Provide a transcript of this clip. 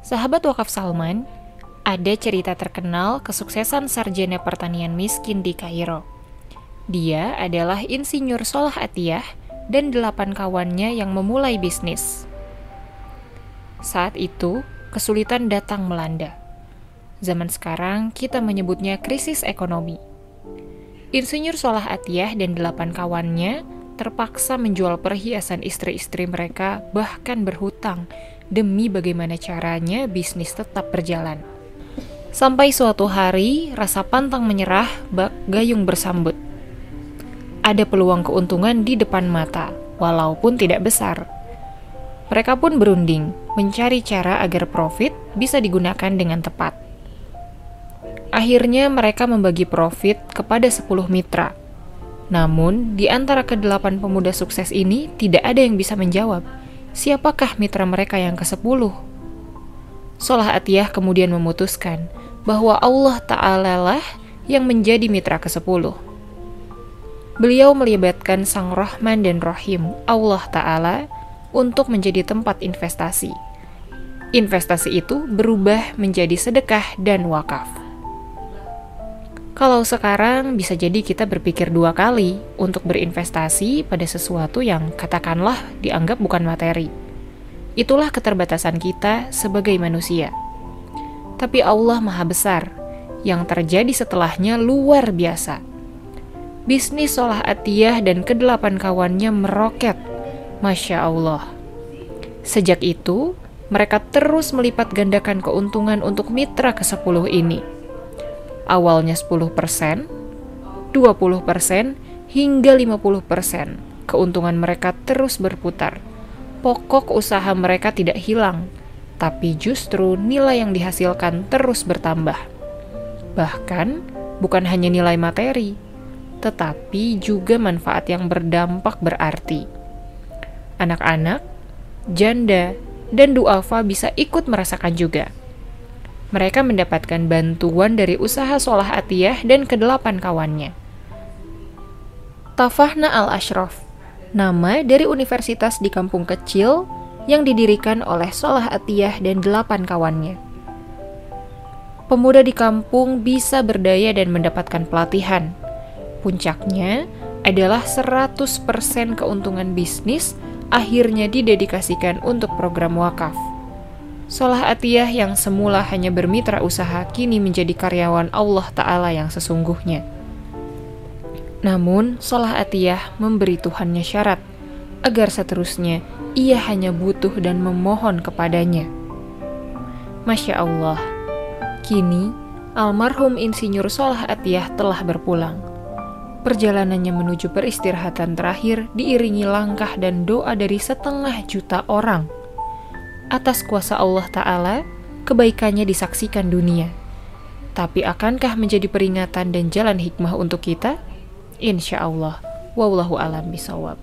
Sahabat wakaf Salman, ada cerita terkenal kesuksesan sarjana pertanian miskin di Kairo. Dia adalah insinyur Salah Atiyah dan 8 kawannya yang memulai bisnis. Saat itu, kesulitan datang melanda. Zaman sekarang, kita menyebutnya krisis ekonomi. Insinyur Salah Atiyah dan 8 kawannya terpaksa menjual perhiasan istri-istri mereka, bahkan berhutang, demi bagaimana caranya bisnis tetap berjalan. Sampai suatu hari, rasa pantang menyerah bak gayung bersambut. Ada peluang keuntungan di depan mata, walaupun tidak besar. Mereka pun berunding, mencari cara agar profit bisa digunakan dengan tepat. Akhirnya mereka membagi profit kepada 10 mitra. Namun, di antara ke-8 pemuda sukses ini, tidak ada yang bisa menjawab, siapakah mitra mereka yang ke-10? Salah Atiyah kemudian memutuskan bahwa Allah Ta'ala lah yang menjadi mitra ke-10. Beliau melibatkan Sang Rahman dan Rahim, Allah Ta'ala, untuk menjadi tempat investasi. Investasi itu berubah menjadi sedekah dan wakaf. Kalau sekarang bisa jadi kita berpikir 2 kali untuk berinvestasi pada sesuatu yang katakanlah dianggap bukan materi. Itulah keterbatasan kita sebagai manusia. Tapi Allah Maha Besar, yang terjadi setelahnya luar biasa. Bisnis Salah Atiyah dan ke-8 kawannya meroket. Masya Allah. Sejak itu, mereka terus melipat gandakan keuntungan untuk mitra ke-10 ini. Awalnya 10%, 20%, hingga 50%. Keuntungan mereka terus berputar. Pokok usaha mereka tidak hilang, tapi justru nilai yang dihasilkan terus bertambah. Bahkan, bukan hanya nilai materi, tetapi juga manfaat yang berdampak berarti. Anak-anak, janda, dan duafa bisa ikut merasakan juga. Mereka mendapatkan bantuan dari usaha Salah Atiyah dan ke-8 kawannya. Tafahna Al-Ashraf, nama dari universitas di kampung kecil yang didirikan oleh Salah Atiyah dan 8 kawannya. Pemuda di kampung bisa berdaya dan mendapatkan pelatihan. Puncaknya adalah 100% keuntungan bisnis akhirnya didedikasikan untuk program wakaf. Salah Atiyah yang semula hanya bermitra usaha kini menjadi karyawan Allah Ta'ala yang sesungguhnya. Namun, Salah Atiyah memberi Tuhannya syarat agar seterusnya ia hanya butuh dan memohon kepadanya. Masya Allah, kini almarhum insinyur Salah Atiyah telah berpulang. Perjalanannya menuju peristirahatan terakhir diiringi langkah dan doa dari 500 juta orang. Atas kuasa Allah Ta'ala, kebaikannya disaksikan dunia. Tapi akankah menjadi peringatan dan jalan hikmah untuk kita? Insya Allah. Wallahu a'lam bishawab.